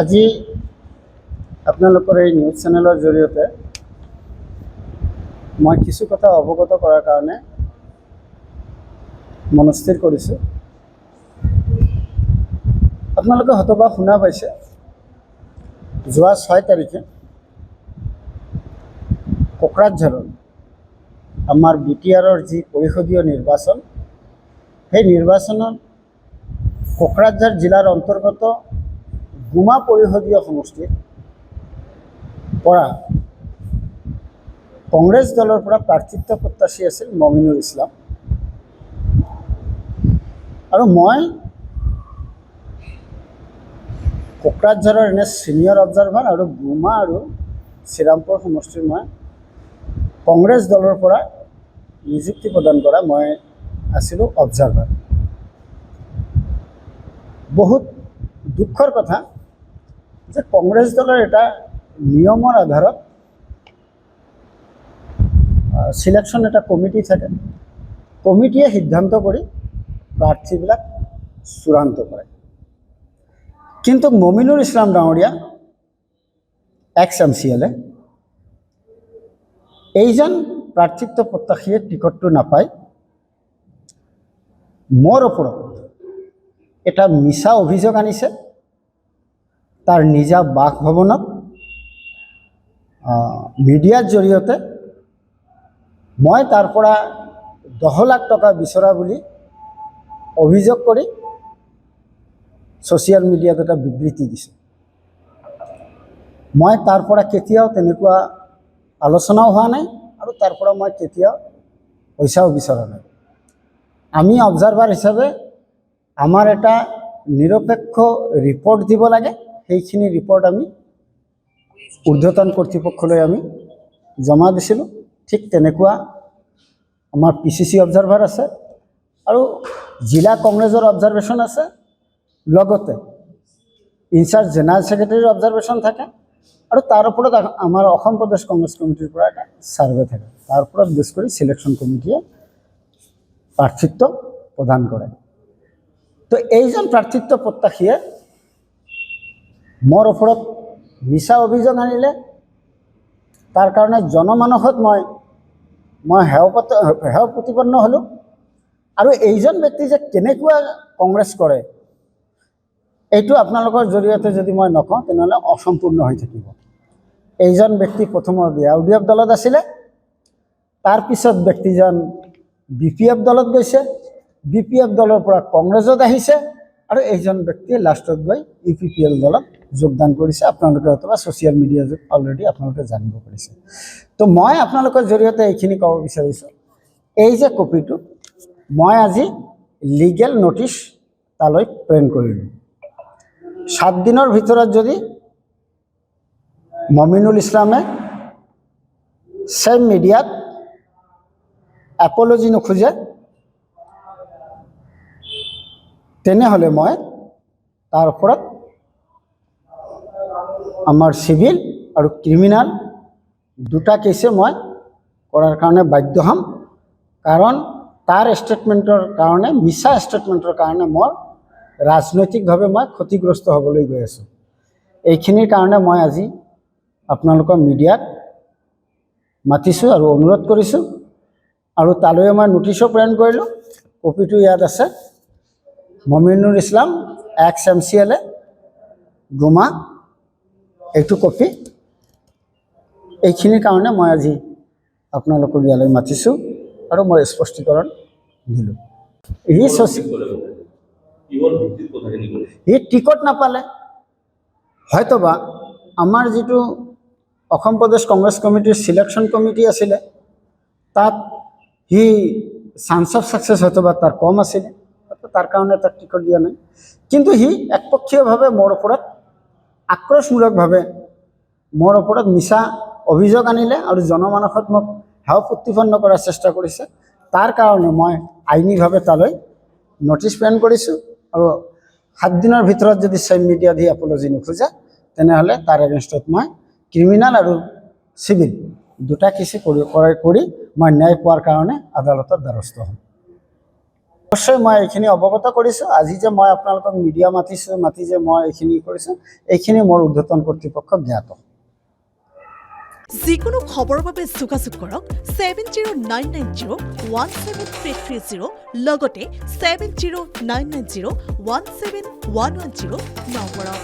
আজি আপোনালোকৰ এই নিউজ চেনেলৰ জৰিয়তে মই কিছু কথা অৱগত কৰাৰ কাৰণে মনস্থিৰ কৰিছোঁ। আপোনালোকে হয়তোবা শুনা পাইছে, যোৱা 6 তাৰিখে কোকৰাঝাৰৰ আমাৰ BTRৰ যি পৰিষদীয় নিৰ্বাচন, সেই নিৰ্বাচনত কোকৰাঝাৰ জিলাৰ অন্তৰ্গত গুমা পৰিষদীয় সমষ্টিৰ পৰা কংগ্ৰেছ দলৰ পৰা প্ৰাৰ্থিত্ব প্ৰত্যাশী আছিল মমিনুল ইছলাম। আৰু মই কোকৰাঝাৰৰ এনে সিনিয়ৰ অবজাৰ্ভাৰ আৰু গুমা আৰু শ্ৰীৰামপুৰ সমষ্টিৰ মই কংগ্ৰেছ দলৰ পৰা নিযুক্তি প্ৰদান কৰা মই আছিলোঁ অবজাৰ্ভাৰ। বহুত দুখৰ কথা যে কংগ্ৰেছ দলৰ এটা নিয়মৰ আধাৰত সিলেকশ্যন এটা কমিটি থাকে, কমিটিয়ে সিদ্ধান্ত কৰি প্ৰাৰ্থীবিলাক চূড়ান্ত কৰে। কিন্তু মমিনুল ইছলাম ডাঙৰীয়া ex-MCLA এইজন প্ৰাৰ্থিত্ব প্ৰত্যাশীয়ে টিকটটো নাপায়। মোৰ ওপৰত এটা মিছা অভিযোগ আনিছে। তাৰ নিজা বাসভৱনত মিডিয়াৰ জৰিয়তে মই তাৰ পৰা 10 লাখ টকা বিচৰা বুলি অভিযোগ কৰি ছ'চিয়েল মিডিয়াত এটা বিবৃতি দিছে। মই তাৰ পৰা কেতিয়াও তেনেকুৱা আলোচনাও হোৱা নাই আৰু তাৰ পৰা মই কেতিয়াও পইচাও বিচৰা নাই। আমি অবজাৰ্ভাৰ হিচাপে আমাৰ এটা নিৰপেক্ষ ৰিপৰ্ট দিব লাগে, সেইখিনি ৰিপৰ্ট আমি ঊৰ্ধ্বতন কৰ্তৃপক্ষলৈ আমি জমা দিছিলোঁ। ঠিক তেনেকুৱা আমাৰ PCC অবজাৰ্ভাৰ আছে আৰু জিলা কংগ্ৰেছৰ অবজাৰ্ভেশ্যন আছে, লগতে ইনচাৰ্জ জেনেৰেল ছেক্ৰেটাৰীৰ অবজাৰ্ভেশ্যন থাকে আৰু তাৰ ওপৰত আমাৰ অসম প্ৰদেশ কংগ্ৰেছ কমিটিৰ পৰা এটা ছাৰ্ভে থাকে। তাৰ ওপৰত বেছ কৰি চিলেকশ্যন কমিটিয়ে প্ৰাৰ্থিত্ব প্ৰদান কৰে। তো এইজন প্ৰাৰ্থিত্ব প্ৰত্যাশীয়ে মোৰ ওপৰত মিছা অভিযোগ আনিলে। তাৰ কাৰণে জনমানসত মই হেয় প্ৰতিপন্ন হ'লোঁ। আৰু এইজন ব্যক্তি যে কেনেকুৱা কংগ্ৰেছ কৰে এইটো আপোনালোকৰ জৰিয়তে যদি মই নকওঁ তেনেহ'লে অসম্পূৰ্ণ হৈ থাকিব। এইজন ব্যক্তি প্ৰথমে UDF দলত আছিলে, তাৰপিছত ব্যক্তিজন BPF দলত গৈছে, BPF দলৰ পৰা কংগ্ৰেছত আহিছে আৰু এইজন ব্যক্তিয়ে লাষ্টত গৈ UPPL দলত যোগদান কৰিছে। আপোনালোকে অথবা ছ'চিয়েল মিডিয়াত অলৰেডি আপোনালোকে জানিব পাৰিছে। তো মই আপোনালোকৰ জৰিয়তে এইখিনি ক'ব বিচাৰিছোঁ, এই যে কপিটো মই আজি লিগেল নটিচ তালৈ প্ৰেৰণ কৰিলোঁ। 7 দিনৰ ভিতৰত যদি মমিনুল ইছলামে চেম মিডিয়াত এপলজি নোখোজে তেনেহ'লে মই তাৰ ওপৰত আমাৰ চিভিল আৰু ক্ৰিমিনেল দুটা কেছে মই কৰাৰ কাৰণে বাধ্য হ'ম। কাৰণ তাৰ ষ্টেটমেণ্টৰ কাৰণে, মিছা ষ্টেটমেণ্টৰ কাৰণে মই ৰাজনৈতিকভাৱে মই ক্ষতিগ্ৰস্ত হ'বলৈ গৈ আছোঁ। এইখিনিৰ কাৰণে মই আজি আপোনালোকৰ মিডিয়াক মাতিছোঁ আৰু অনুৰোধ কৰিছোঁ আৰু তালৈ মই নটিচো প্ৰেৰণ কৰিলোঁ। কপিটো ইয়াত আছে, মমিনুল ইছলাম ex-MCLA গুমা, এইটো কপি। এইখিনিৰ কাৰণে মই আজি আপোনালোকক ইয়ালৈ মাতিছোঁ আৰু মই স্পষ্টীকৰণ দিলোঁ। সি টিকট নাপালে, হয়তোবা আমাৰ যিটো অসম প্ৰদেশ কংগ্ৰেছ কমিটিৰ চিলেকশ্যন কমিটি আছিলে তাত সি চান্স অফ ছাকচেছ হয়তোবা তাৰ কম আছিলে, তাৰ কাৰণে তাক টিকট দিয়া নাই। কিন্তু সি একপক্ষীয়ভাৱে মোৰ ওপৰত আক্ৰোশমূলকভাৱে মোৰ ওপৰত মিছা অভিযোগ আনিলে আৰু জনমানসত মোক হেয় প্ৰতিপন্ন কৰাৰ চেষ্টা কৰিছে। তাৰ কাৰণে মই আইনীভাৱে তালৈ নটিচ প্ৰেৰণ কৰিছোঁ আৰু 7 দিনৰ ভিতৰত যদি চেম মিডিয়া দি এপলজি নোখোজে তেনেহ'লে তাৰ এগেইনষ্টত মই ক্ৰিমিনেল আৰু চিভিল দুটা কেছে কৰি মই ন্যায় পোৱাৰ কাৰণে আদালতৰ দ্বাৰস্থ হ'ম। অৱশ্যে মই এইখিনি অৱগত কৰিছোঁ। আজি যে মই আপোনালোকক মিডিয়া মাতি যে মই এইখিনি কৰিছোঁ, এইখিনি মোৰ ঊৰ্ধ্বতন কৰ্তৃপক্ষ জ্ঞাত। যিকোনো খবৰৰ বাবে যোগাযোগ কৰক 7099017330 লগতে 7099017110 নম্বৰত।